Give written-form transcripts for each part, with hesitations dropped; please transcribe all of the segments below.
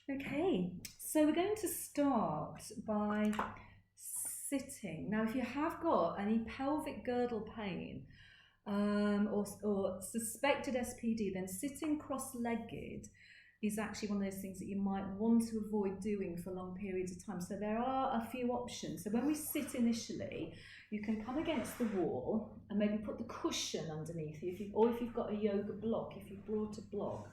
Okay, so we're going to start by sitting. Now, if you have got any pelvic girdle pain or suspected SPD, then sitting cross-legged is actually one of those things that you might want to avoid doing for long periods of time. So there are a few options. So when we sit initially, you can come against the wall and maybe put the cushion underneath you, or if you've got a yoga block, if you've brought a block.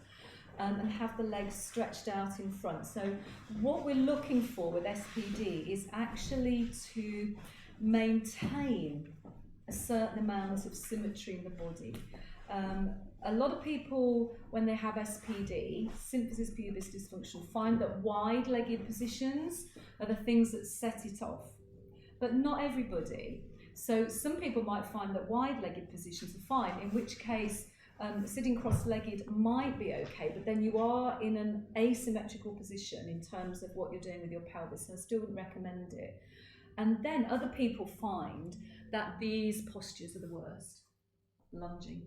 And have the legs stretched out in front. So what we're looking for with SPD is actually to maintain a certain amount of symmetry in the body. A lot of people, when they have SPD, symphysis pubis dysfunction, find that wide-legged positions are the things that set it off, but not everybody. So some people might find that wide-legged positions are fine, in which case sitting cross-legged might be okay, but then you are in an asymmetrical position in terms of what you're doing with your pelvis, so I still wouldn't recommend it. And then other people find that these postures are the worst, lunging.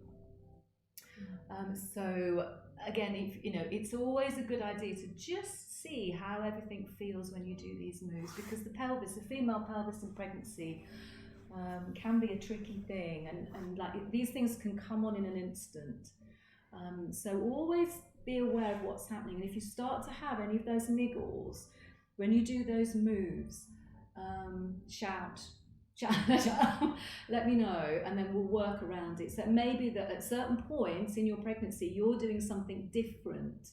So again, it's always a good idea to just see how everything feels when you do these moves, because the female pelvis in pregnancy can be a tricky thing, and like these things can come on in an instant. So always be aware of what's happening, and if you start to have any of those niggles when you do those moves, shout, let me know, and then we'll work around it. So it may be that at certain points in your pregnancy you're doing something different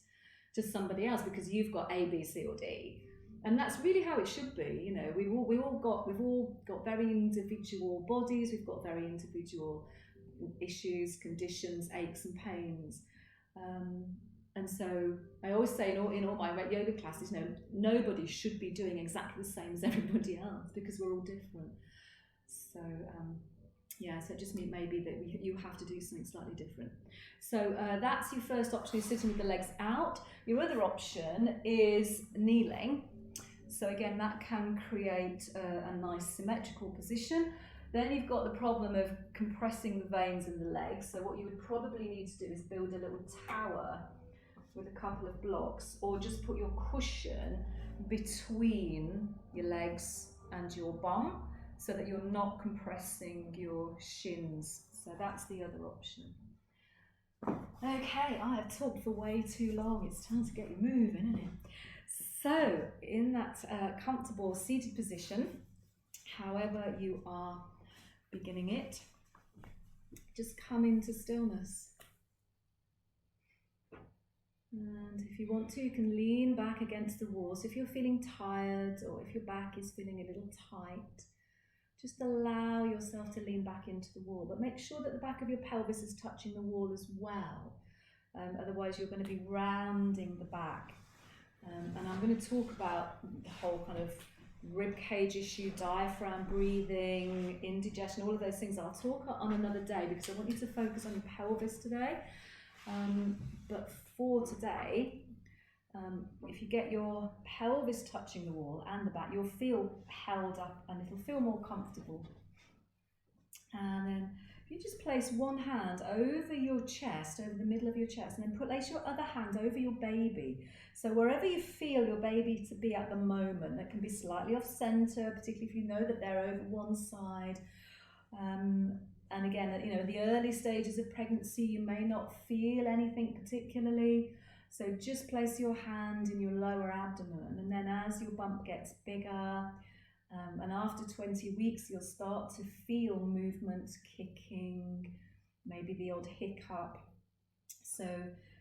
to somebody else because you've got A, B, C, or D. And that's really how it should be. We've all got very individual bodies. We've got very individual issues, conditions, aches and pains. And so I always say in all my yoga classes, nobody should be doing exactly the same as everybody else because we're all different. So so it just maybe that you have to do something slightly different. So that's your first option, is sitting with the legs out. Your other option is kneeling. So again, that can create a nice symmetrical position. Then you've got the problem of compressing the veins in the legs. So what you would probably need to do is build a little tower with a couple of blocks, or just put your cushion between your legs and your bum so that you're not compressing your shins. So that's the other option. Okay, I have talked for way too long. It's time to get you moving, isn't it? So, in that comfortable seated position, however you are beginning it, just come into stillness. And if you want to, you can lean back against the wall. So if you're feeling tired, or if your back is feeling a little tight, just allow yourself to lean back into the wall. But make sure that the back of your pelvis is touching the wall as well. Otherwise, you're going to be rounding the back. And I'm going to talk about the whole kind of rib cage issue, diaphragm breathing, indigestion, all of those things. I'll talk on another day because I want you to focus on your pelvis today. But for today, if you get your pelvis touching the wall and the back, you'll feel held up and it'll feel more comfortable. And then you just place one hand over your chest, over the middle of your chest, and then place your other hand over your baby. So wherever you feel your baby to be at the moment, that can be slightly off center, particularly if you know that they're over one side. And again, the early stages of pregnancy, you may not feel anything particularly. So just place your hand in your lower abdomen, and then as your bump gets bigger, and after 20 weeks, you'll start to feel movement kicking, maybe the odd hiccup. So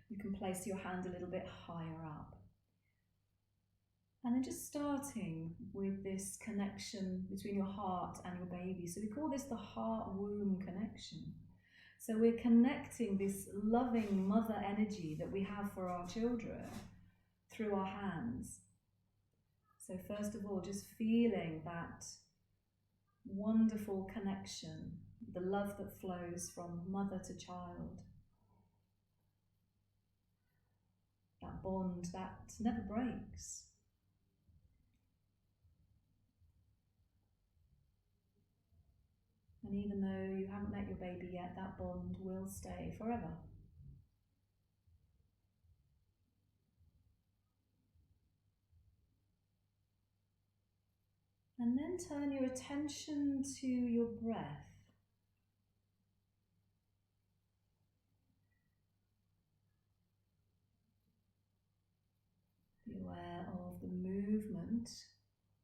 you can place your hand a little bit higher up. And then just starting with this connection between your heart and your baby. So we call this the heart-womb connection. So we're connecting this loving mother energy that we have for our children through our hands. So first of all, just feeling that wonderful connection, the love that flows from mother to child. That bond that never breaks. And even though you haven't met your baby yet, that bond will stay forever. And then turn your attention to your breath. Be aware of the movement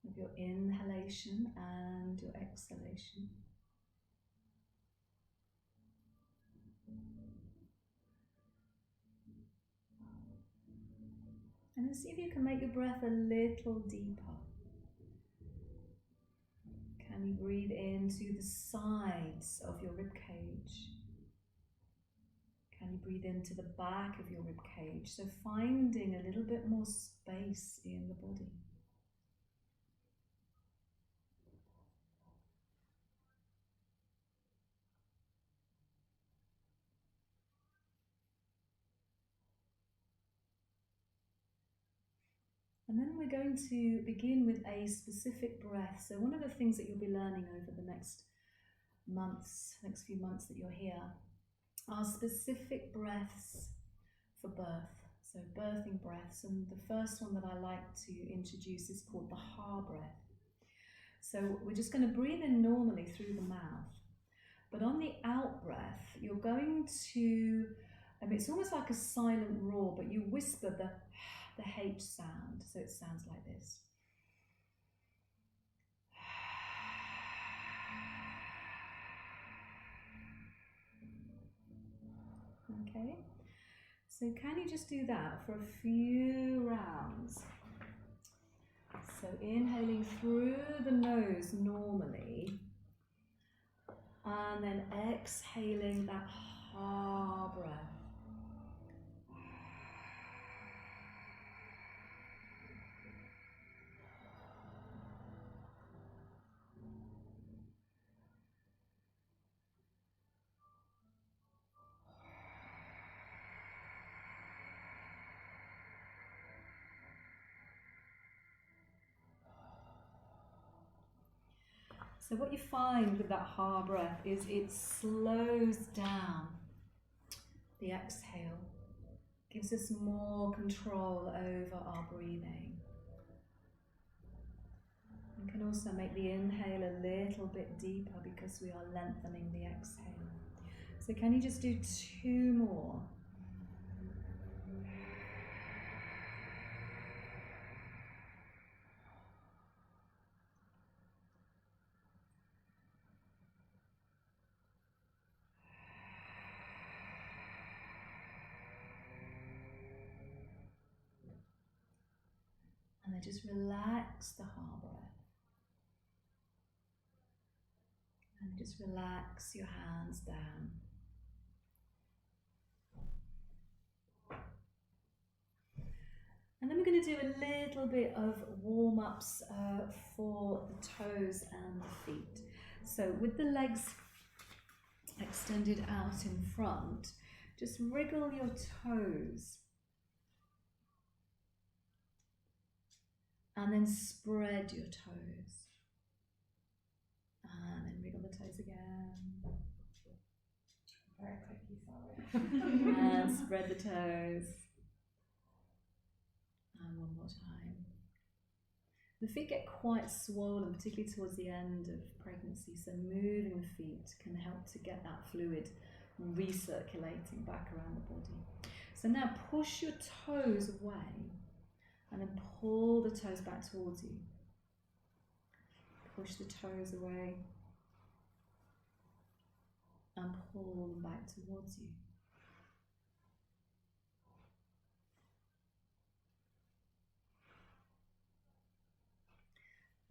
of your inhalation and your exhalation. And then see if you can make your breath a little deeper. Can you breathe into the sides of your rib cage? Can you breathe into the back of your rib cage? So finding a little bit more space in the body. And then we're going to begin with a specific breath. So one of the things that you'll be learning over the next few months that you're here, are specific breaths for birth. So birthing breaths. And the first one that I like to introduce is called the ha breath. So we're just going to breathe in normally through the mouth. But on the out breath, you're going to, it's almost like a silent roar, but you whisper the H sound, so it sounds like this. Okay, so can you just do that for a few rounds? So inhaling through the nose normally, and then exhaling that ha breath. So what you find with that ha breath is it slows down the exhale, gives us more control over our breathing. And can also make the inhale a little bit deeper because we are lengthening the exhale. So can you just do 2 more? And then just relax the ha breath. And just relax your hands down. And then we're going to do a little bit of warm-ups for the toes and the feet. So with the legs extended out in front, just wriggle your toes. And then spread your toes. And then wriggle the toes again. Very clicky, sorry. And spread the toes. And one more time. The feet get quite swollen, particularly towards the end of pregnancy, so moving the feet can help to get that fluid recirculating back around the body. So now push your toes away and then pull the toes back towards you. Push the toes away and pull them back towards you.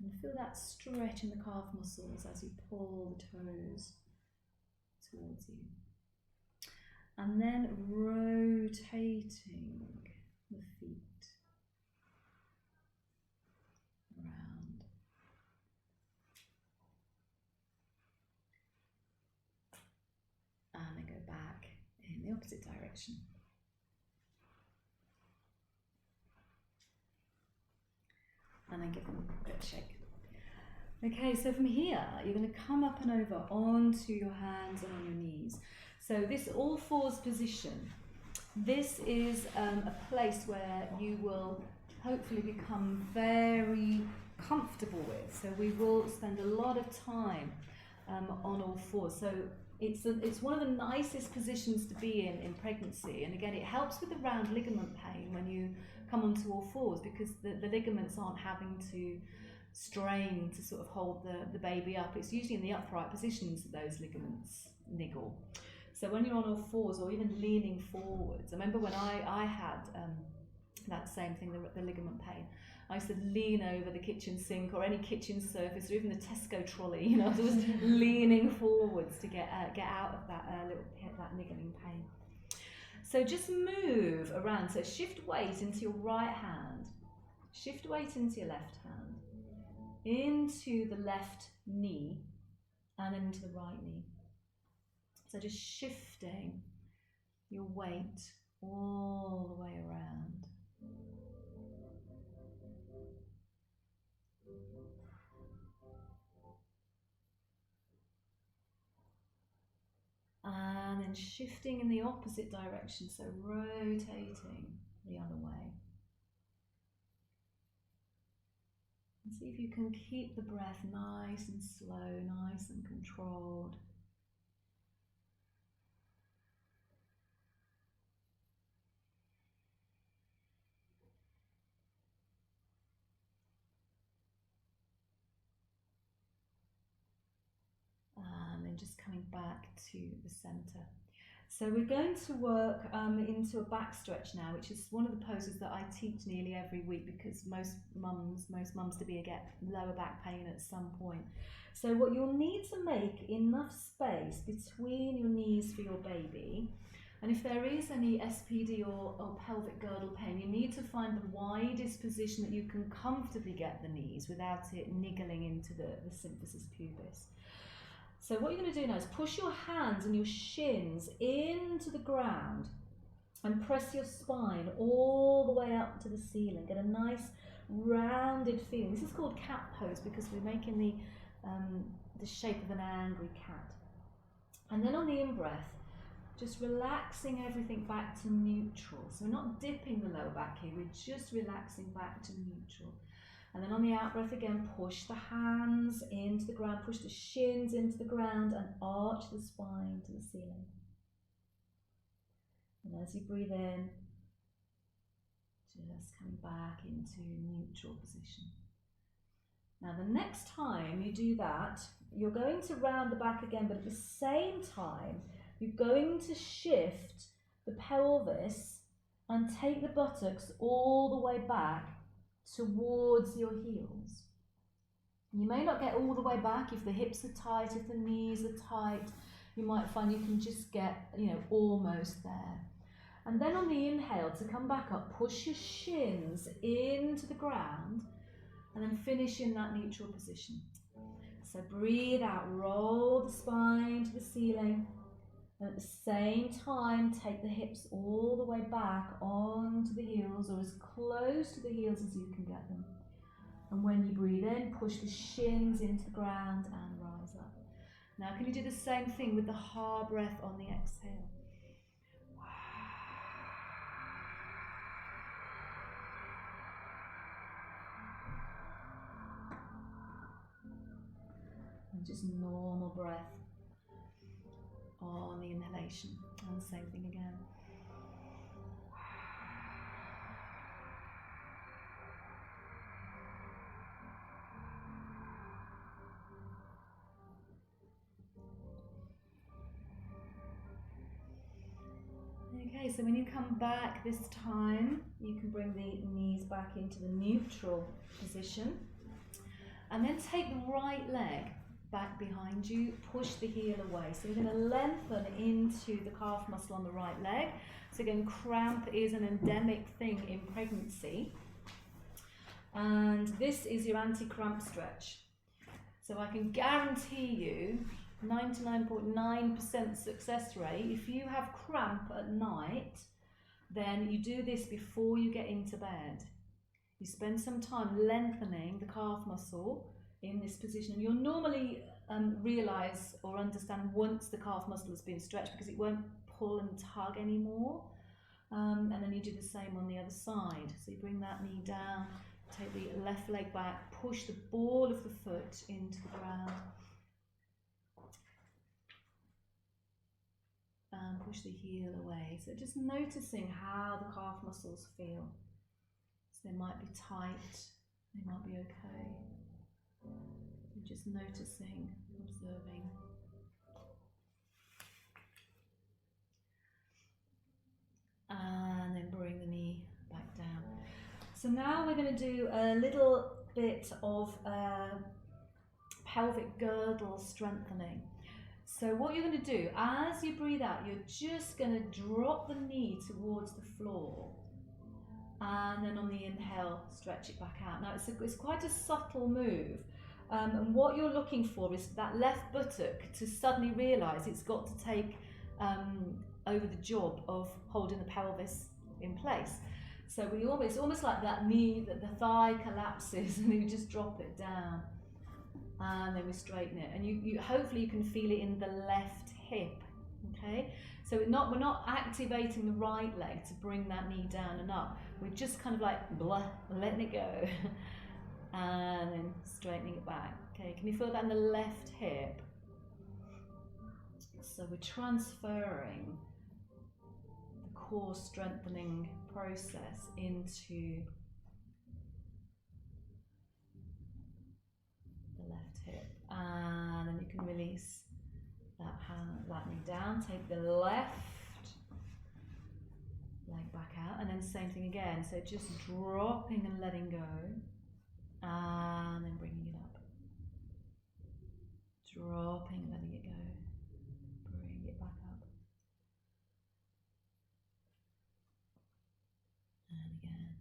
And feel that stretch in the calf muscles as you pull the toes towards you. And then rotating the feet around. And then go back in the opposite direction. And then give them a bit of a shake. Okay, so from here, you're going to come up and over onto your hands and on your knees. So this all fours position. This is a place where you will hopefully become very comfortable with. So we will spend a lot of time on all fours. So it's one of the nicest positions to be in pregnancy, and again it helps with the round ligament pain when you come onto all fours, because the ligaments aren't having to strain to sort of hold the baby up. It's usually in the upright positions that those ligaments niggle. So when you're on all fours or even leaning forwards, I remember when I had that same thing, the ligament pain, I used to lean over the kitchen sink or any kitchen surface or even the Tesco trolley, you know, I was leaning forwards to get out of that that niggling pain. So just move around. So shift weight into your right hand, shift weight into your left hand, into the left knee, and then into the right knee. So just shifting your weight all the way around. And then shifting in the opposite direction, so rotating the other way. And see if you can keep the breath nice and slow, nice and controlled. And then just coming back to the center. So we're going to work into a back stretch now, which is one of the poses that I teach nearly every week, because most mums to be get lower back pain at some point. So what you'll need to make enough space between your knees for your baby, and if there is any SPD or pelvic girdle pain, you need to find the widest position that you can comfortably get the knees without it niggling into the symphysis pubis. So what you're going to do now is push your hands and your shins into the ground and press your spine all the way up to the ceiling. Get a nice rounded feeling. This is called cat pose because we're making the shape of an angry cat. And then on the in-breath, just relaxing everything back to neutral. So we're not dipping the lower back here, we're just relaxing back to neutral. And then on the out-breath again, push the hands into the ground, push the shins into the ground and arch the spine to the ceiling. And as you breathe in, just coming back into neutral position. Now the next time you do that, you're going to round the back again, but at the same time, you're going to shift the pelvis and take the buttocks all the way back towards your heels. You may not get all the way back if the hips are tight, if the knees are tight. You might find you can just get, almost there. And then on the inhale, to come back up, push your shins into the ground and then finish in that neutral position. So breathe out, roll the spine to the ceiling, and at the same time take the hips all the way back onto the heels or as close to the heels as you can get them. And when you breathe in, push the shins into the ground and rise up. Now can you do the same thing with the ha breath on the exhale? And just normal breath on the inhalation. And the same thing again. Okay, so when you come back this time, you can bring the knees back into the neutral position. And then take the right leg back behind you, push the heel away. So you're going to lengthen into the calf muscle on the right leg. So again, cramp is an endemic thing in pregnancy. And this is your anti-cramp stretch. So I can guarantee you 99.9% success rate. If you have cramp at night, then you do this before you get into bed. You spend some time lengthening the calf muscle in this position, and you'll normally realise or understand once the calf muscle has been stretched because it won't pull and tug anymore. And then you do the same on the other side. So you bring that knee down, take the left leg back, push the ball of the foot into the ground, and push the heel away. So just noticing how the calf muscles feel. So they might be tight, they might be okay. And just noticing, observing. And then bring the knee back down. So now we're going to do a little bit of pelvic girdle strengthening. So what you're going to do, as you breathe out, you're just going to drop the knee towards the floor. And then on the inhale, stretch it back out. Now it's quite a subtle move. And what you're looking for is that left buttock to suddenly realise it's got to take over the job of holding the pelvis in place. So it's almost like that knee, that the thigh collapses and you just drop it down. And then we straighten it. And you hopefully you can feel it in the left hip. Okay? So we're not activating the right leg to bring that knee down and up. We're just kind of like letting it go. And then straightening it back. Okay, can you feel that in the left hip? So we're transferring the core strengthening process into the left hip. And then you can release that knee down. Take the left leg back out, and then same thing again. So just dropping and letting go. And then bringing it up. Dropping, letting it go. Bring it back up. And again.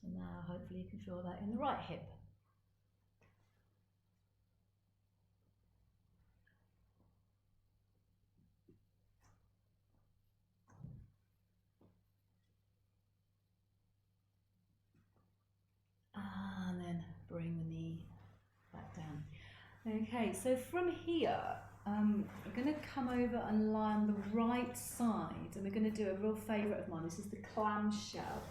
And now hopefully you can feel that in the right hip. And then bring the knee back down. Okay, so from here, we're going to come over and lie on the right side, and we're going to do a real favourite of mine. This is the clamshell.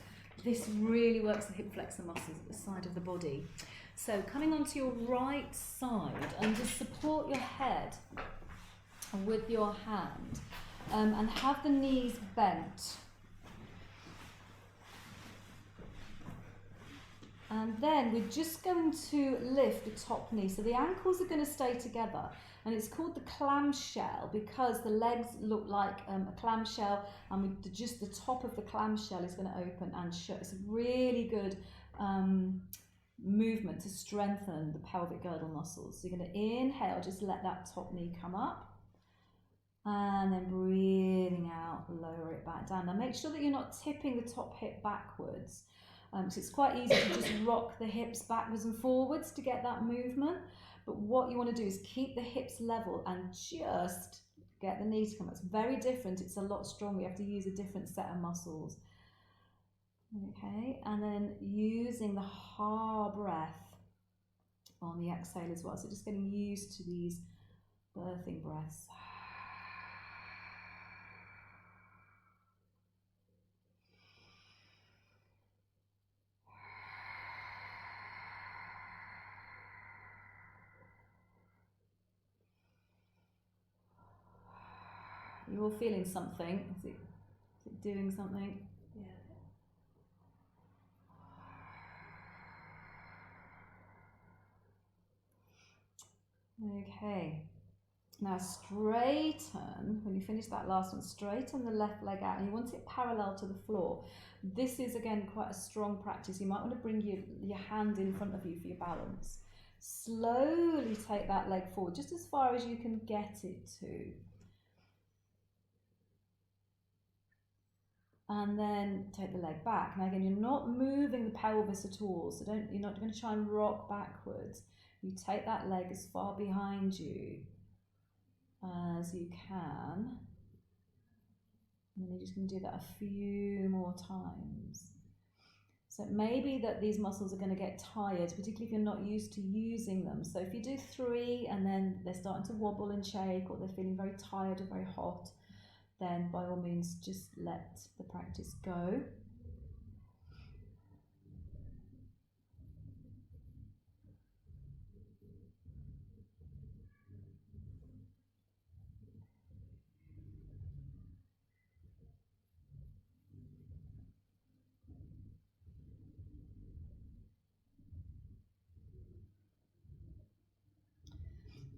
This really works the hip flexor muscles at the side of the body. So coming onto your right side, and just support your head with your hand, and have the knees bent. And then we're just going to lift the top knee. So the ankles are going to stay together. And it's called the clamshell because the legs look like a clamshell, and just the top of the clamshell is going to open and shut. It's a really good movement to strengthen the pelvic girdle muscles. So you're going to inhale, just let that top knee come up. And then breathing out, lower it back down. Now make sure that you're not tipping the top hip backwards. So it's quite easy to just rock the hips backwards and forwards to get that movement. But what you want to do is keep the hips level and just get the knee to come up. It's very different. It's a lot stronger. You have to use a different set of muscles. Okay, and then using the ha breath on the exhale as well. So just getting used to these birthing breaths. You're all feeling something. Is it doing something? Yeah. Okay. Now straighten, when you finish that last one, straighten the left leg out, and you want it parallel to the floor. This is again quite a strong practice. You might want to bring your hand in front of you for your balance. Slowly take that leg forward, just as far as you can get it to. And then take the leg back. Now again, you're not moving the pelvis at all, so you're not going to try and rock backwards. You take that leg as far behind you as you can. And then you're just going to do that a few more times. So So it may be that these muscles are going to get tired, particularly if you're not used to using them. So if you do 3 and then they're starting to wobble and shake, or they're feeling very tired or very hot, then by all means just let the practice go.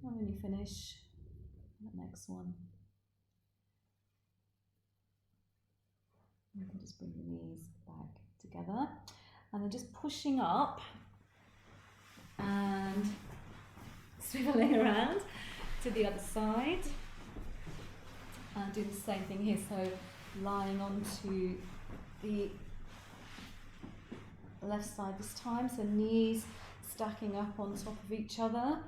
And when you finish, the next one, you can just bring the knees back together, and then just pushing up and swiveling around to the other side, and do the same thing here. So lying onto the left side this time, so knees stacking up on top of each other,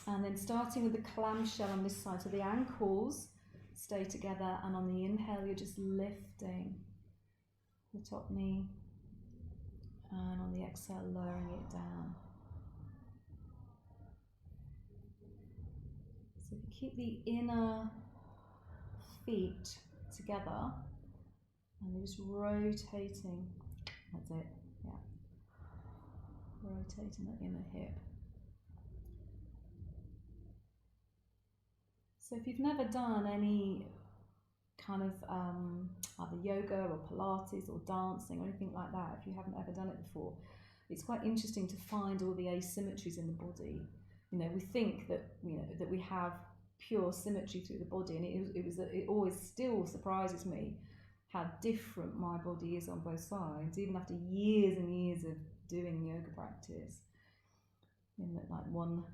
and then starting with the clamshell on this side, so the ankles stay together, and on the inhale you're just lifting the top knee, and on the exhale lowering it down. So if you keep the inner feet together and you're just rotating, that's it, yeah, rotating the inner hip. So if you've never done any kind of either yoga or Pilates or dancing or anything like that, if you haven't ever done it before, it's quite interesting to find all the asymmetries in the body. You know, we think that, you know, that we have pure symmetry through the body, and it always still surprises me how different my body is on both sides, even after years and years of doing yoga practice. In that, like, one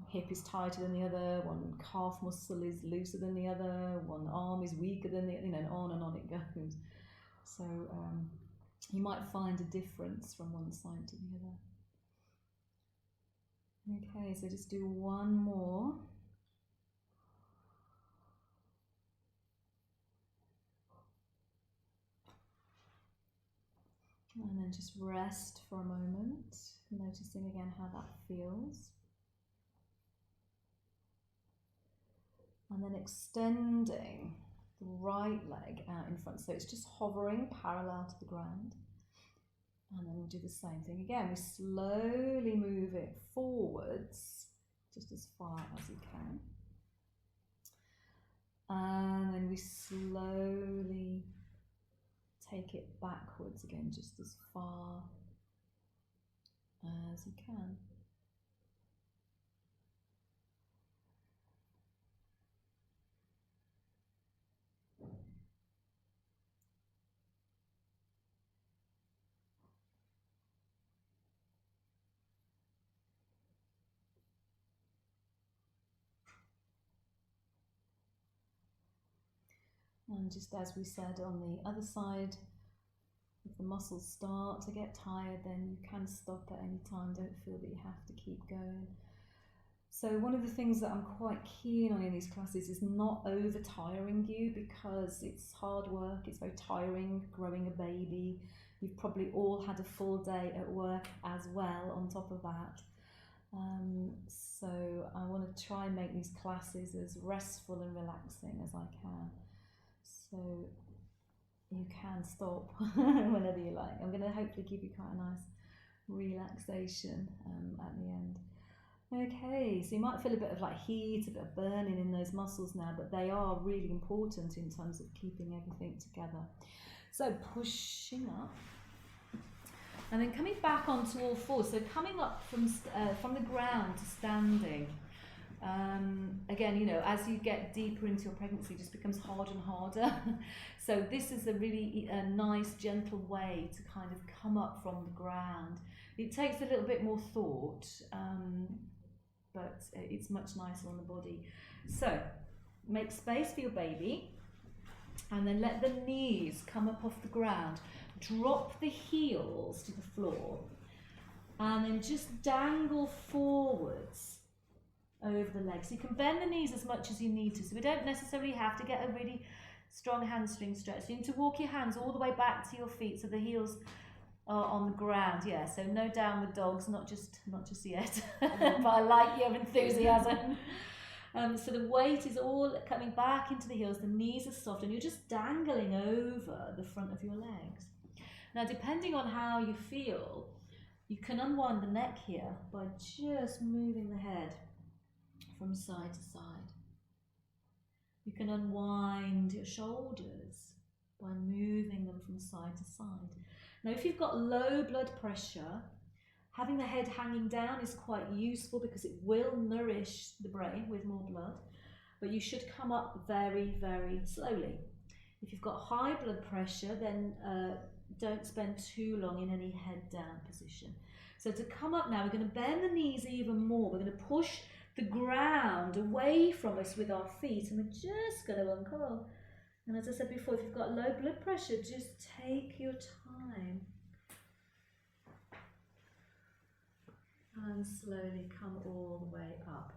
hip is tighter than the other, one calf muscle is looser than the other, one arm is weaker than the other, you know, and on it goes. So you might find a difference from one side to the other. Okay, so just do one more. And then just rest for a moment, noticing again how that feels. And then extending the right leg out in front, so it's just hovering parallel to the ground. And then we'll do the same thing again. We slowly move it forwards, just as far as you can. And then we slowly take it backwards again, just as far as you can. And just as we said on the other side, if the muscles start to get tired, then you can stop at any time. Don't feel that you have to keep going. So one of the things that I'm quite keen on in these classes is not over-tiring you, because it's hard work, it's very tiring growing a baby. You've probably all had a full day at work as well on top of that. So I want to try and make these classes as restful and relaxing as I can. So you can stop whenever you like. I'm going to hopefully give you quite a nice relaxation at the end. Okay, so you might feel a bit of like heat, a bit of burning in those muscles now, but they are really important in terms of keeping everything together. So pushing up, and then coming back onto all fours. So coming up from the ground to standing. Again, you know, as you get deeper into your pregnancy, it just becomes harder and harder. So this is a really nice, gentle way to kind of come up from the ground. It takes a little bit more thought, but it's much nicer on the body. So make space for your baby, and then let the knees come up off the ground. Drop the heels to the floor, and then just dangle forwards over the legs. So you can bend the knees as much as you need to, so we don't necessarily have to get a really strong hamstring stretch. You need to walk your hands all the way back to your feet so the heels on the ground, yeah. So no downward dogs, not just yet. But I like your enthusiasm. So the weight is all coming back into the heels, the knees are soft, and you're just dangling over the front of your legs. Now, depending on how you feel, you can unwind the neck here by just moving the head from side to side. You can unwind your shoulders by moving them from side to side. Now, if you've got low blood pressure, having the head hanging down is quite useful because it will nourish the brain with more blood, but you should come up very, very slowly. If you've got high blood pressure, then don't spend too long in any head down position. So to come up now, we're going to bend the knees even more. We're going to push the ground away from us with our feet, and we're just going to uncoil. And as I said before, if you've got low blood pressure, just take your time. And slowly come all the way up.